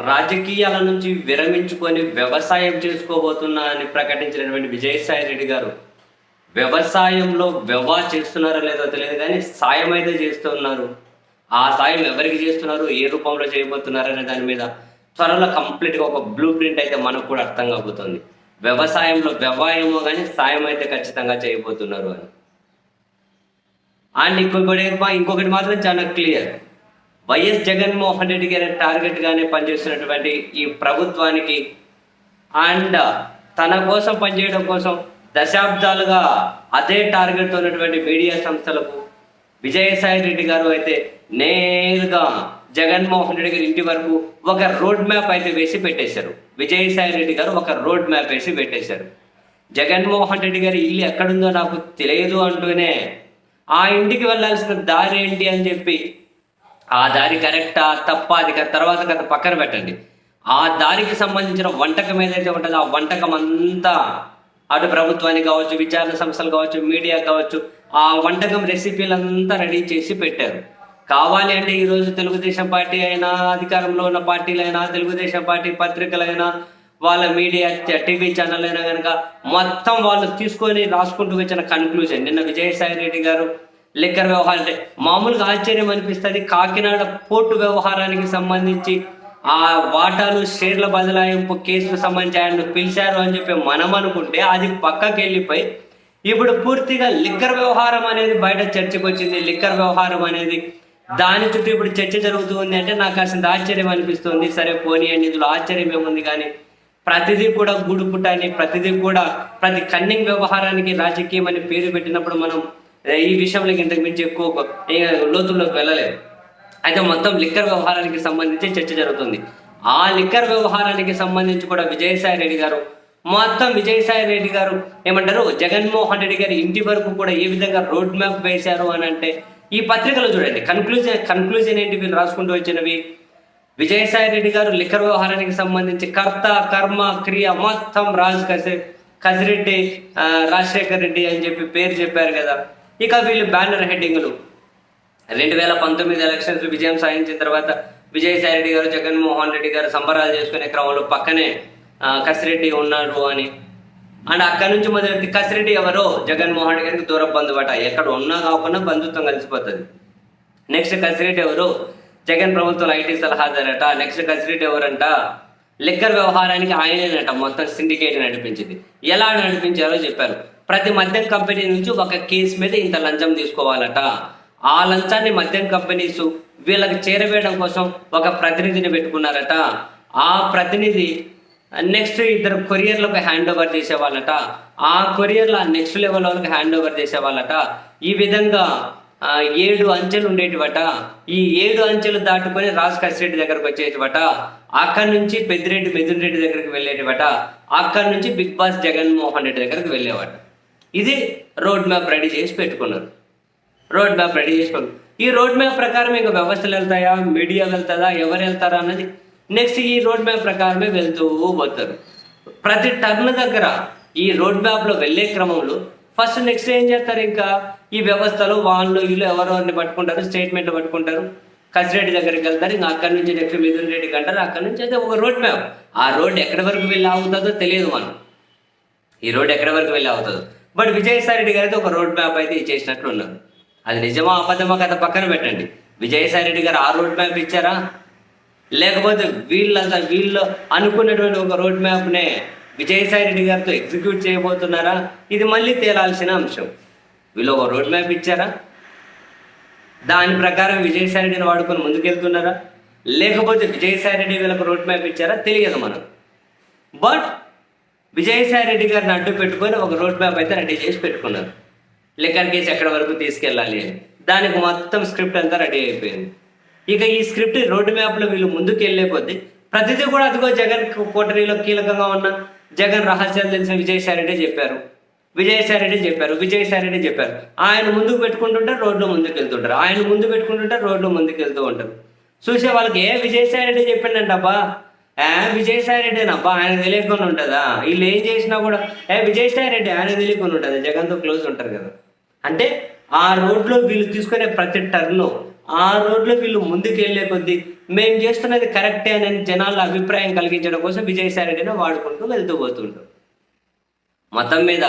రాజకీయాల నుంచి విరమించుకొని వ్యవసాయం చేసుకోబోతున్నా అని ప్రకటించినటువంటి విజయసాయి రెడ్డి గారు వ్యవసాయంలో చేస్తున్నారో లేదో తెలియదు కానీ సాయం అయితే చేస్తున్నారు. ఆ సాయం ఎవరికి చేస్తున్నారు, ఏ రూపంలో చేయబోతున్నారు అనే దాని మీద త్వరలో కంప్లీట్గా ఒక బ్లూ ప్రింట్ అయితే మనకు కూడా అర్థం కాబోతుంది. వ్యవసాయంలో వ్యవసాయమో కానీ సాయం అయితే ఖచ్చితంగా చేయబోతున్నారు అని. అండ్ ఇంకొకటి మాత్రం చాలా క్లియర్, వైఎస్ జగన్మోహన్ రెడ్డి గారి టార్గెట్గానే పనిచేస్తున్నటువంటి ఈ ప్రభుత్వానికి అండ్ తన కోసం పనిచేయడం కోసం దశాబ్దాలుగా అదే టార్గెట్తో ఉన్నటువంటి మీడియా సంస్థలకు విజయసాయి రెడ్డి గారు అయితే నేరుగా జగన్మోహన్ రెడ్డి గారి ఇంటి వరకు ఒక రోడ్ మ్యాప్ అయితే వేసి పెట్టేశారు. విజయసాయి రెడ్డి గారు ఒక రోడ్ మ్యాప్ వేసి పెట్టేశారు. జగన్మోహన్ రెడ్డి గారి ఇల్లు ఎక్కడుందో నాకు తెలియదు అంటూనే ఆ ఇంటికి వెళ్ళాల్సిన దారి ఏంటి అని చెప్పి, ఆ దారి కరెక్టా తప్ప అది తర్వాత కథ పక్కన పెట్టండి, ఆ దారికి సంబంధించిన వంటకం ఏదైతే ఉంటుందో ఆ వంటకం అంతా అటు ప్రభుత్వానికి కావచ్చు, విచారణ సంస్థలు కావచ్చు, మీడియా కావచ్చు, ఆ వంటకం రెసిపీలంతా రెడీ చేసి పెట్టారు. కావాలి అంటే ఈరోజు తెలుగుదేశం పార్టీ అయినా, అధికారంలో ఉన్న పార్టీలైనా, తెలుగుదేశం పార్టీ పత్రికలైనా, వాళ్ళ మీడియా టీవీ ఛానల్ అయినా కనుక మొత్తం వాళ్ళు తీసుకొని రాసుకుంటూ వచ్చిన కన్క్లూజన్, నిన్న విజయసాయి రెడ్డి గారు లిక్కర్ వ్యవహారం అంటే మామూలుగా ఆశ్చర్యం అనిపిస్తుంది. కాకినాడ పోర్టు వ్యవహారానికి సంబంధించి ఆ వాటాలు షేర్ల బదలాయింపు కేసుకు సంబంధించి ఆయన పిలిచారు అని చెప్పి మనం అనుకుంటే అది పక్కకి వెళ్ళిపోయి ఇప్పుడు పూర్తిగా లిక్కర్ వ్యవహారం అనేది బయట చర్చకు వచ్చింది. లిక్కర్ వ్యవహారం అనేది దాని చుట్టూ ఇప్పుడు చర్చ జరుగుతుంది అంటే నాకు అసలు ఆశ్చర్యం అనిపిస్తుంది. సరే పోనీ అండి, ఇందులో ఆశ్చర్యం ఏముంది, కానీ ప్రతిదీ కూడా గూడుపుటని, ప్రతిదీ కూడా ప్రతి కన్నింగ్ వ్యవహారానికి రాజకీయం అని పేరు పెట్టినప్పుడు మనం ఈ విషయంలో ఇంతకు మించి ఎక్కువ లోతుల్లోకి వెళ్ళలేదు. అయితే మొత్తం లిక్కర్ వ్యవహారానికి సంబంధించి చర్చ జరుగుతుంది. ఆ లిక్కర్ వ్యవహారానికి సంబంధించి కూడా విజయసాయి రెడ్డి గారు ఏమంటారు, జగన్మోహన్ రెడ్డి గారి ఇంటి వరకు కూడా ఏ విధంగా రోడ్ మ్యాప్ వేశారు అని అంటే ఈ పత్రికలో చూడండి. కన్క్లూజన్ ఏంటి వీళ్ళు రాసుకుంటూ వచ్చినవి, విజయసాయి రెడ్డి గారు లిక్కర్ వ్యవహారానికి సంబంధించి కర్త కర్మ క్రియ మొత్తం కసిరెడ్డి రాజశేఖర్ రెడ్డి అని చెప్పి పేరు చెప్పారు కదా. ఇక వీళ్ళు బ్యానర్ హెడ్డింగ్లు 2019 ఎలక్షన్స్ విజయం సాధించిన తర్వాత విజయసాయి రెడ్డి గారు, జగన్మోహన్ రెడ్డి గారు సంబరాలు చేసుకునే క్రమంలో పక్కనే కసిరెడ్డి ఉన్నారు అని. అండ్ అక్కడి నుంచి మొదలెట్టి కసిరెడ్డి ఎవరో జగన్మోహన్ రెడ్డి గారికి దూర బంధువట, ఎక్కడ ఉన్నా కాకుండా బంధుత్వం కలిసిపోతుంది. నెక్స్ట్ కసిరెడ్డి ఎవరు, జగన్ ప్రభుత్వం ఐటీ సలహాదారట. నెక్స్ట్ కసిరెడ్డి ఎవరంట, లిక్కర్ వ్యవహారానికి ఆయనేనట మొత్తం సిండికేట్ నడిపించింది. ఎలా నడిపించారో చెప్పారు. ప్రతి మద్యం కంపెనీ నుంచి ఒక కేసు మీద ఇంత లంచం తీసుకోవాలట. ఆ లంచాన్ని మద్యం కంపెనీస్ వీళ్ళకి చేరవేయడం కోసం ఒక ప్రతినిధిని పెట్టుకున్నారట. ఆ ప్రతినిధి నెక్స్ట్ 2 కొరియర్లకు హ్యాండ్ ఓవర్ చేసేవాళ్ళట. ఆ కొరియర్ల నెక్స్ట్ లెవెల్ వాళ్ళకి హ్యాండ్ ఓవర్ చేసేవాళ్ళట. ఈ విధంగా 7 అంచెలు ఉండేటివట. ఈ 7 అంచెలు దాటుకొని కసిరెడ్డి దగ్గరకు వచ్చేటివట. అక్కడి నుంచి మిథున్ రెడ్డి దగ్గరికి వెళ్ళేటివట. అక్కడి నుంచి బిగ్ బాస్ జగన్మోహన్ రెడ్డి దగ్గరికి వెళ్ళేవాట. ఇది రోడ్ మ్యాప్ రెడీ చేసి పెట్టుకున్నారు. ఈ రోడ్ మ్యాప్ ప్రకారం ఇంకా వ్యవస్థలు వెళ్తాయా, మీడియా వెళ్తుందా, ఎవరు వెళ్తారా అన్నది నెక్స్ట్ ఈ రోడ్ మ్యాప్ ప్రకారమే వెళ్తూ పోతారు. ప్రతి టర్న్ దగ్గర ఈ రోడ్ మ్యాప్లో వెళ్ళే క్రమంలో ఫస్ట్ నెక్స్ట్ ఏం చేస్తారు, ఇంకా ఈ వ్యవస్థలో వీళ్ళు ఎవరెవరిని పట్టుకుంటారు, స్టేట్మెంట్ పట్టుకుంటారు, కసిరెడ్డి దగ్గరికి వెళ్తారు. ఇంకా అక్కడి నుంచి నెక్స్ట్ మిథున్ రెడ్డికి అంటారు. అక్కడి నుంచి అయితే ఒక రోడ్ మ్యాప్, ఆ రోడ్ ఎక్కడి వరకు వెళ్ళి అవుతుందో తెలియదు మనం, ఈ రోడ్ ఎక్కడి వరకు వెళ్ళి అవుతుందో. బట్ విజయసాయి రెడ్డి గారు అయితే ఒక రోడ్ మ్యాప్ అయితే ఇచ్చేసినట్లు ఉన్నారు. అది నిజమా అబద్ధమా కథ పక్కన పెట్టండి. విజయసాయి రెడ్డి గారు ఆ రోడ్ మ్యాప్ ఇచ్చారా, లేకపోతే వీళ్ళు అనుకున్నటువంటి ఒక రోడ్ మ్యాప్నే విజయసాయి రెడ్డి గారితో ఎగ్జిక్యూట్ చేయబోతున్నారా, ఇది మళ్ళీ తేలాల్సిన అంశం. వీళ్ళు ఒక రోడ్ మ్యాప్ ఇచ్చారా, దాని ప్రకారం విజయసాయి రెడ్డిని వాడుకొని ముందుకెళ్తున్నారా, లేకపోతే విజయసాయి రెడ్డి వీళ్ళకి రోడ్ మ్యాప్ ఇచ్చారా తెలియదు మనకు. బట్ విజయసాయి రెడ్డి గారిని అడ్డు పెట్టుకొని ఒక రోడ్ మ్యాప్ అయితే రెడీ చేసి పెట్టుకున్నారు. లిక్కర్ కేసు ఎక్కడి వరకు తీసుకెళ్ళాలి అని దానికి మొత్తం స్క్రిప్ట్ అంతా రెడీ అయిపోయింది. ఇక ఈ స్క్రిప్ట్ రోడ్ మ్యాప్లో వీళ్ళు ముందుకు వెళ్ళే కొద్దీ ప్రతిదీ కూడా అదిగో జగన్ కోటరీలో కీలకంగా ఉన్న జగన్ రహస్యాలు తెలిసిన విజయసాయి రెడ్డి చెప్పారు. ఆయన ముందుకు పెట్టుకుంటుంటారు, రోడ్లో ముందుకు వెళ్తుంటారు. ఆయన ముందు పెట్టుకుంటుంటారు, రోడ్లో ముందుకు వెళ్తూ ఉంటారు. చూసే వాళ్ళకి విజయసాయి రెడ్డి చెప్పిండంటబ్బా, విజయసాయి రెడ్డినబ్బా ఆయన తెలియకుండా ఉంటుందా, వీళ్ళు ఏం చేసినా కూడా విజయసాయి రెడ్డి ఆయన తెలియకుండా ఉంటుంది, జగన్తో క్లోజ్ ఉంటారు కదా. అంటే ఆ రోడ్లో వీళ్ళు తీసుకునే ప్రతి టర్ను, ఆ రోడ్లో వీళ్ళు ముందుకెళ్లే కొద్దీ మేము చేస్తున్నది కరెక్టే అని జనాల అభిప్రాయం కలిగించడం కోసం విజయసాయి రెడ్డిని వాడుకుంటూ వెళ్తూ పోతుంటాం. మొత్తం మీద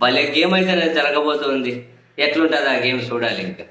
భలే గేమ్ అయితే జరగబోతుంది. ఎట్లుంటుంది ఆ గేమ్ చూడాలి ఇంకా.